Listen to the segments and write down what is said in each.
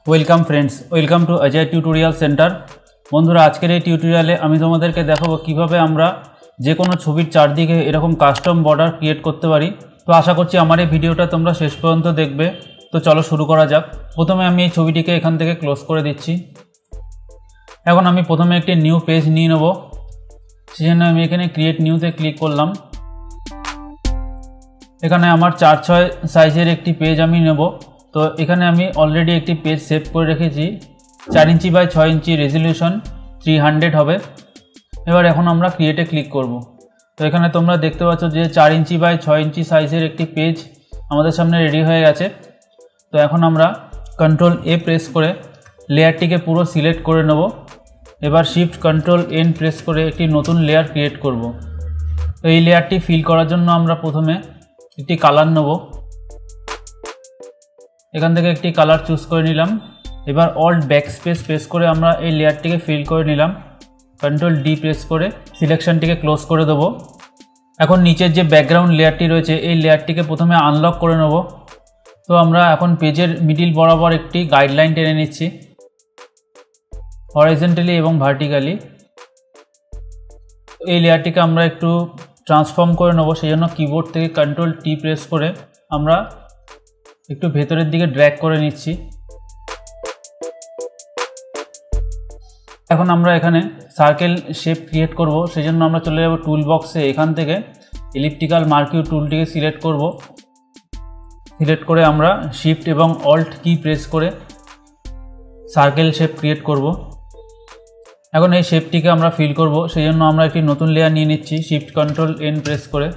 Welcome friends, welcome to Ajay tutorial centre. বন্ধুরা, আজকের এই টিউটোরিয়ালে আমি তোমাদেরকে দেখাবো কিভাবে আমরা যে কোনো ছবির চারদিকে এরকম কাস্টম বর্ডার ক্রিয়েট করতে পারি। তো আশা করছি আমার এই ভিডিওটা তোমরা শেষ পর্যন্ত দেখবে। তো চলো শুরু করা যাক। প্রথমে আমি এই ছবিটিকে এখান থেকে ক্লোজ করে দিচ্ছি। এখন আমি প্রথমে একটি নিউ পেজ নিয়ে নেব, সেজন্য আমি এখানে ক্রিয়েট নিউতে ক্লিক করলাম। এখানে আমার 4x6 সাইজের একটি পেজ আমি নেব। তো এখানে আমি অলরেডি একটি পেজ সেভ করে রেখেছি। 4 ইঞ্চি বাই 6 ইঞ্চি রেজলিউশন 300 হবে। এবার এখন আমরা ক্রিয়েটে ক্লিক করব। তো এখানে তোমরা দেখতে পাচ্ছ যে 4 ইঞ্চি বাই 6 ইঞ্চি সাইজের একটি পেজ আমাদের সামনে রেডি হয়ে গেছে। তো এখন আমরা কন্ট্রোল এ প্রেস করে লেয়ারটিকে পুরো সিলেক্ট করে নেব। এবার শিফট কন্ট্রোল এন প্রেস করে একটি নতুন লেয়ার ক্রিয়েট করব। তো এই লেয়ারটি ফিল করার জন্য আমরা প্রথমে একটি কালার নেব। এখান থেকে একটি কালার চুজ করে নিলাম। এবার অল্ট ব্যাকস্পেস প্রেস করে আমরা এই লেয়ারটিকে ফিল করে নিলাম। কন্ট্রোল ডি প্রেস করে সিলেকশনটিকে ক্লোজ করে দেবো। এখন নিচের যে ব্যাকগ্রাউন্ড লেয়ারটি রয়েছে এই লেয়ারটিকে প্রথমে আনলক করে নেব। তো আমরা এখন পেজের মিডিল বরাবর একটি গাইডলাইন টেনে নিচ্ছি, হরাইজন্টালি এবং ভার্টিক্যালি। এই লেয়ারটিকে আমরা একটু ট্রান্সফর্ম করে নেব, সেই জন্য কিবোর্ড থেকে কন্ট্রোল টি প্রেস করে আমরা একটু ভেতরের দিকে ড্র্যাগ করে নিচ্ছি। এখন আমরা এখানে সার্কেল শেপ ক্রিয়েট করব, সেই জন্য আমরা চলে যাব টুল বক্সে। এখান থেকে এলিপ্টিক্যাল মার্কিউ টুলটিকে সিলেক্ট করব। সিলেক্ট করে আমরা শিফট এবং অল্ট কি প্রেস করে সার্কেল শেপ ক্রিয়েট করব। এখন এই শেপটিকে আমরা ফিল করব, সেই জন্য আমরা একটি নতুন লেয়ার নিয়ে নিচ্ছি। শিফট কন্ট্রোল এন প্রেস করে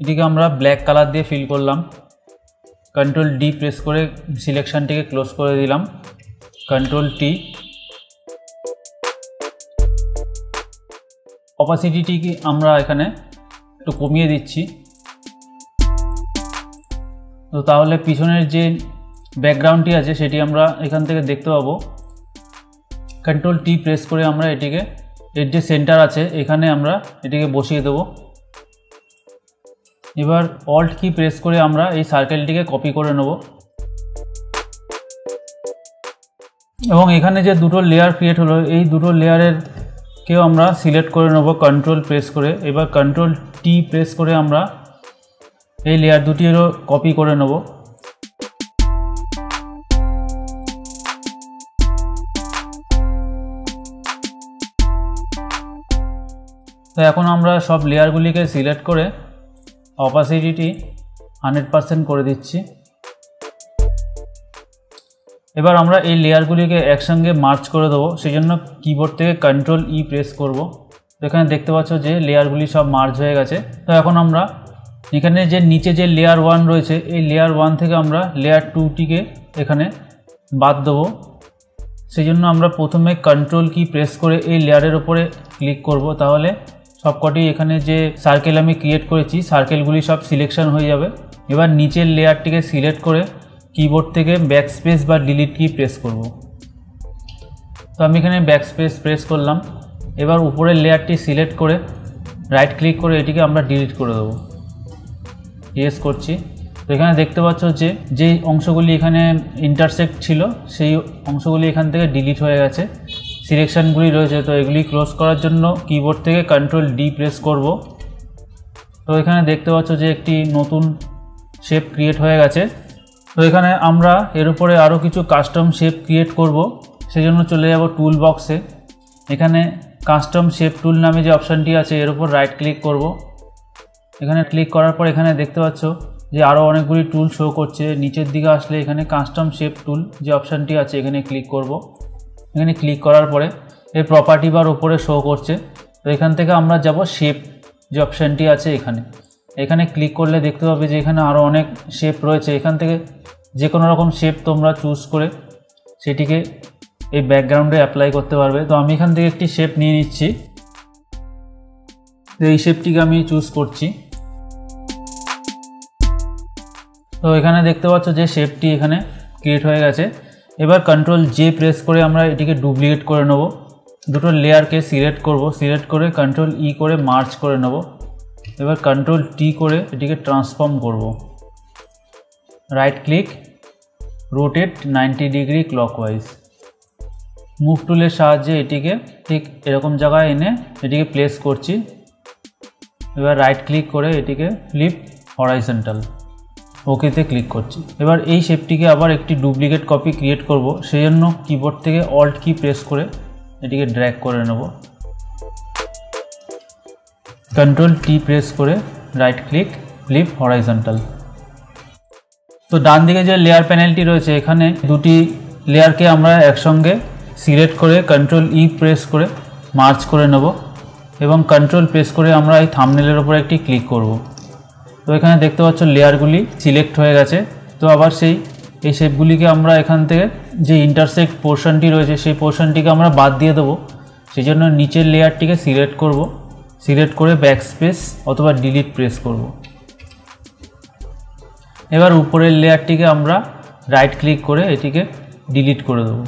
এটিকে আমরা ব্ল্যাক কালার দিয়ে ফিল করলাম। কন্ট্রোল ডি প্রেস করে সিলেকশনটিকে ক্লোজ করে দিলাম। Control T. অপাসিটিটিকে আমরা এখানে একটু কমিয়ে দিচ্ছি। তো তাহলে পিছনের যে ব্যাকগ্রাউন্ডটি আছে সেটি আমরা এখান থেকে দেখতে পাবো। কন্ট্রোল টি প্রেস করে আমরা এটিকে এর যে সেন্টার আছে এখানে আমরা এটিকে বসিয়ে দেবো। এবার অল্ট কি প্রেস করে আমরা এই সার্কেলটিকে কপি করে নেব এবং এখানে যে দুটো লেয়ার ক্রিয়েট হলো এই দুটো লেয়ারেরকেও আমরা সিলেক্ট করে নেব কন্ট্রোল প্রেস করে। এবার কন্ট্রোল টি প্রেস করে আমরা এই লেয়ার দুটিরও কপি করে নেব। তো এখন আমরা সব লেয়ারগুলিকে সিলেক্ট করে অপাসিটি 100% করে দিচ্ছি। এবার আমরা এই লেয়ারগুলিকে একসঙ্গে মার্চ করে দেবো, সেই জন্য কিবোর্ড থেকে কন্ট্রোল ই প্রেস করব। এখানে দেখতে পাচ্ছ যে লেয়ারগুলি সব মার্চ হয়ে গেছে। তো এখন আমরা এখানে যে নিচে যে লেয়ার 1 রয়েছে এই লেয়ার 1 থেকে আমরা লেয়ার 2টিকে এখানে বাদ দেবো। সেই জন্য আমরা প্রথমে কন্ট্রোল কি প্রেস করে এই লেয়ারের ওপরে ক্লিক করব। তাহলে সবকটি এখানে যে সার্কেল আমি ক্রিয়েট করেছি সার্কেলগুলি সব সিলেকশন হয়ে যাবে। এবার নিচের লেয়ারটিকে সিলেক্ট করে কিবোর্ড থেকে ব্যাকস্পেস বা ডিলিট কি প্রেস করব। তো আমি এখানে ব্যাকস্পেস প্রেস করলাম। এবার উপরের লেয়ারটি সিলেক্ট করে রাইট ক্লিক করে এটিকে আমরা ডিলিট করে দেবো। ইয়েস করছি। তো এখানে দেখতে পাচ্ছ যে যেই অংশগুলি এখানে ইন্টারসেক্ট ছিল সেই অংশগুলি এখান থেকে ডিলিট হয়ে গেছে। সিলেকশনগুলি রয়েছে, তো এগুলি ক্লোজ করার জন্য কিবোর্ড থেকে কন্ট্রোল ডি প্রেস করব। তো এখানে দেখতে পাচ্ছ যে একটি নতুন শেপ ক্রিয়েট হয়ে গেছে। তো এখানে আমরা এর উপরে আরও কিছু কাস্টম শেপ ক্রিয়েট করব, সেজন্য চলে যাব টুল বক্সে। এখানে কাস্টম শেপ টুল নামে যে অপশানটি আছে এর উপর রাইট ক্লিক করব। এখানে ক্লিক করার পর এখানে দেখতে পাচ্ছ যে আরও অনেকগুলি টুল শো করছে। নিচের দিকে আসলে এখানে কাস্টম শেপ টুল যে অপশানটি আছে এখানে ক্লিক করব। এখানে ক্লিক করার পরে এই প্রপার্টি বার উপরে শো করছে। তো এখান থেকে আমরা যাব শেপ যে অপশানটি আছে এখানে ক্লিক করলে দেখতে পাবে যে এখানে আরও অনেক শেপ রয়েছে। এখান থেকে যে কোনো রকম শেপ তোমরা চুজ করে সেটিকে এই ব্যাকগ্রাউন্ডে অ্যাপ্লাই করতে পারবে। তো আমি এখান থেকে একটি শেপ নিয়ে নিচ্ছি। তো এই শেপটিকে আমি চুজ করছি। তো এখানে দেখতে পাচ্ছ যে শেপটি এখানে ক্রিয়েট হয়ে গেছে। এবার কন্ট্রোল জে প্রেস করে আমরা এটিকে ডুপ্লিকেট করে নেব। দুটো লেয়ারকে সিলেক্ট করব, সিলেক্ট করে কন্ট্রোল ই করে মার্জ করে নেব। এবার কন্ট্রোল টি করে এটিকে ট্রান্সফর্ম করব। Right click, rotate 90 degree clockwise. Move টুলের সাহায্যে এটিকে ঠিক এরকম জায়গায় এনে এটিকে প্লেস করছি। এবার রাইট ক্লিক করে এটিকে ফ্লিপ হরাইজন্টাল, ওকেতে ক্লিক করছি। এবার এই শেপটিকে আবার একটি ডুপ্লিকেট কপি ক্রিয়েট করব, সেই জন্য কিবোর্ড থেকে অল্ট কি প্রেস করে এটিকে ড্র্যাগ করে নেব। কন্ট্রোল টি প্রেস করে রাইট ক্লিক, ফ্লিপ হরাইজন্টাল। তো ডান দিকে যে লেয়ার প্যানেলটি রয়েছে, এখানে দুটি লেয়ারকে আমরা একসঙ্গে সিলেক্ট করে কন্ট্রোল ই প্রেস করে মার্জ করে নেব এবং কন্ট্রোল প্রেস করে আমরা এই থাম্বনেলের উপর একটি ক্লিক করব। তো এখানে দেখতে পাচ্ছ লেয়ারগুলি সিলেক্ট হয়ে গেছে। তো আবার এই শেপগুলিকে আমরা এখান থেকে যে ইন্টারসেক্ট পোর্শনটি রয়েছে সেই পোর্শনটিকে আমরা বাদ দিয়ে দেবো। সেই জন্য নিচের লেয়ারটিকে সিলেক্ট করব, সিলেক্ট করে ব্যাকস্পেস অথবা ডিলিট প্রেস করব। এবার উপরের লেয়ারটিকে আমরা রাইট ক্লিক করে এটিকে ডিলিট করে দেবো।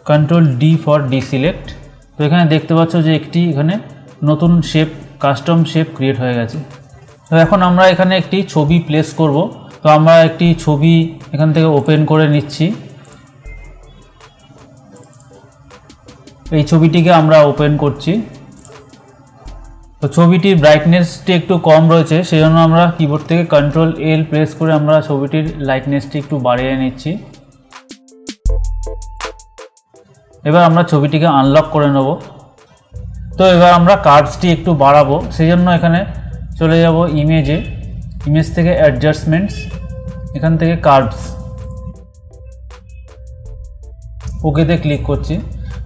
Control D for deselect. তো এখানে দেখতে পাচ্ছ যে একটি এখানে নতুন শেপ, কাস্টম শেপ ক্রিয়েট হয়ে গেছে। তো এখন আমরা এখানে একটি ছবি প্লেস করব। তো আমরা একটি ছবি এখান থেকে ওপেন করে নিচ্ছি। এই ছবিটিকে আমরা ওপেন করছি। তো ছবিটির ব্রাইটনেসটি একটু কম রয়েছে, সেই জন্য আমরা কিবোর্ড থেকে কন্ট্রোল এল প্রেস করে আমরা ছবিটির লাইটনেসটি একটু বাড়িয়ে নিচ্ছি। এবার আমরা ছবিটিকে আনলক করে নেব। তো এবার আমরা কার্ভসটি একটু বাড়াবো, সেই জন্য এখানে চলে যাব ইমেজে, ইমেজ থেকে অ্যাডজাস্টমেন্টস, এখান থেকে কার্ভস, ওকেতে ক্লিক করছি।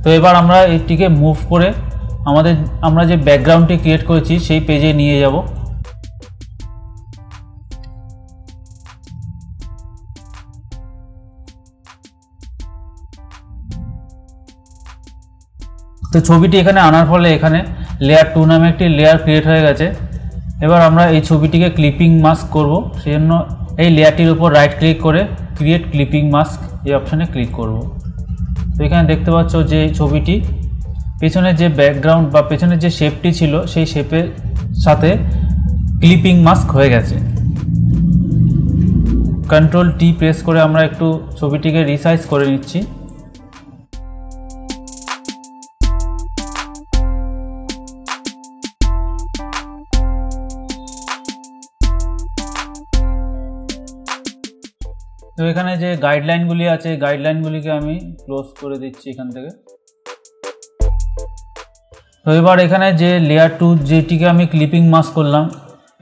তো এবার আমরা এটিকে মুভ করে আমরা যে ব্যাকগ্রাউন্ডটি ক্রিয়েট করেছি সেই পেজে নিয়ে যাব। তো ছবিটি এখানে আনার ফলে এখানে লেয়ার 2 নামে একটি লেয়ার ক্রিয়েট হয়ে গেছে। এবার আমরা এই ছবিটিকে ক্লিপিং মাস্ক করব, সেই জন্য এই লেয়ারটির উপর রাইট ক্লিক করে ক্রিয়েট ক্লিপিং মাস্ক এই অপশানে ক্লিক করব। তো এখানে দেখতে পাচ্ছ যে ছবিটি পেছনের যে ব্যাকগ্রাউন্ড বা পেছনের যে শেপটি ছিল সেই শেপের সাথে ক্লিপিং মাস্ক হয়ে গেছে। কন্ট্রোল টি প্রেস করে আমরা একটু ছবিটিকে রিসাইজ করে নিচ্ছি। তো এখানে যে গাইডলাইনগুলি আছে, গাইডলাইনগুলিকে আমি ক্লোজ করে দিচ্ছি এখান থেকে। তো এবার এখানে যে লেয়ার 2 যেটিকে আমি ক্লিপিং মাস্ক করলাম,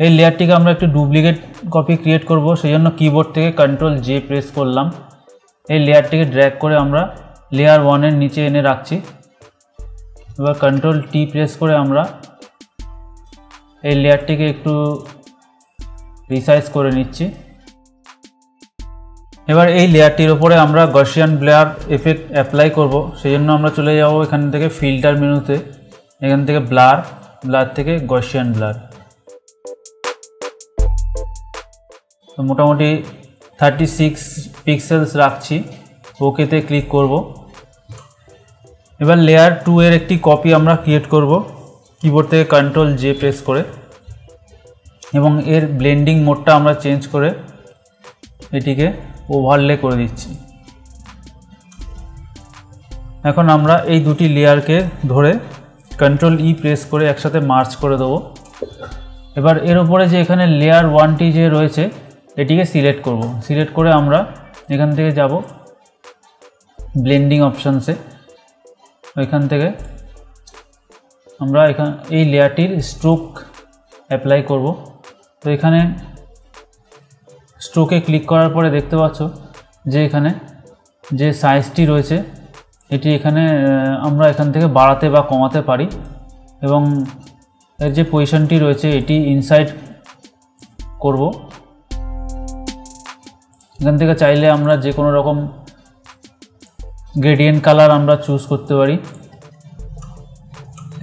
এই লেয়ারটিকে আমরা একটু ডুপ্লিকেট কপি ক্রিয়েট করব, সেই জন্য কিবোর্ড থেকে কন্ট্রোল জে প্রেস করলাম। এই লেয়ারটিকে ড্র্যাগ করে আমরা লেয়ার 1 এর নিচে এনে রাখছি। এবার কন্ট্রোল টি প্রেস করে আমরা এই লেয়ারটিকে একটু রিসাইজ করে নিচ্ছি। এবার এই লেয়ারটির উপরে আমরা গসিয়ান ব্লার এফেক্ট অ্যাপ্লাই করব, সেই জন্য আমরা চলে যাব এখান থেকে ফিল্টার মেনুতে, এখান থেকে ব্লার থেকে গসিয়ান ব্লার। তো মোটামুটি 36 পিক্সেলস রাখছি, ওকেতে ক্লিক করব। এবার লেয়ার 2 এর একটি কপি আমরা ক্রিয়েট করব কিবোর্ড থেকে কন্ট্রোল জে প্রেস করে, এবং এর ব্লেন্ডিং মোডটা আমরা চেঞ্জ করে এটিকে ওভারলে করে দিচ্ছি। এখন আমরা এই দুটি লেয়ারকে ধরে কন্ট্রোল ই প্রেস করে একসাথে মার্জ করে দেবো। এবার এর উপরে যে এখানে লেয়ার 1টি যে রয়েছে এটিকে সিলেক্ট করব। সিলেক্ট করে আমরা এখান থেকে যাব ব্লেন্ডিং অপশানসে, ওইখান থেকে আমরা এই লেয়ারটির স্ট্রোক অ্যাপ্লাই করব। তো এখানে স্ট্রোকে ক্লিক করার পরে দেখতে পাচ্ছ যে এখানে যে সাইজটি রয়েছে এটি এখানে আমরা এখান থেকে বাড়াতে বা কমাতে পারি, এবং এর যে পজিশনটি রয়েছে এটি ইনসাইড করব। এখান থেকে চাইলে আমরা যে কোনো রকম গ্রেডিয়েন্ট কালার আমরা চুজ করতে পারি।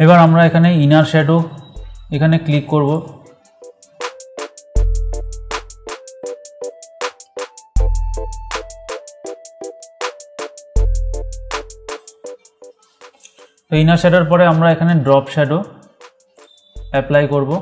এবার আমরা এখানে ইনার শ্যাডো এখানে ক্লিক করব। তো ইনার শ্যাডোর পরে আমরা এখানে ড্রপ শ্যাডো অ্যাপ্লাই করব।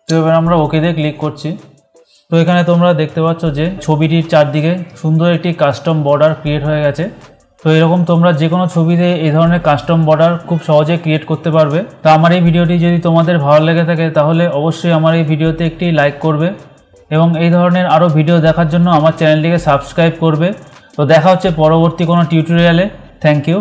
তো এবার আমরা ওকেতে ক্লিক করছি। তো এখানে তোমরা দেখতে পাচ্ছ যে ছবিটির চারদিকে সুন্দর একটি কাস্টম বর্ডার ক্রিয়েট হয়ে গেছে। তো এরকম তোমরা যে কোনো ছবিতে এই ধরনের কাস্টম বর্ডার খুব সহজে ক্রিয়েট করতে পারবে। তো আমার এই ভিডিওটি যদি তোমাদের ভালো লেগে থাকে তাহলে অবশ্যই আমার এই ভিডিওতে একটি লাইক করবে এবং এই ধরনের আরও ভিডিও দেখার জন্য আমার চ্যানেলটিকে সাবস্ক্রাইব করবে। তো দেখা হচ্ছে পরবর্তী কোনো টিউটোরিয়ালে। Thank you.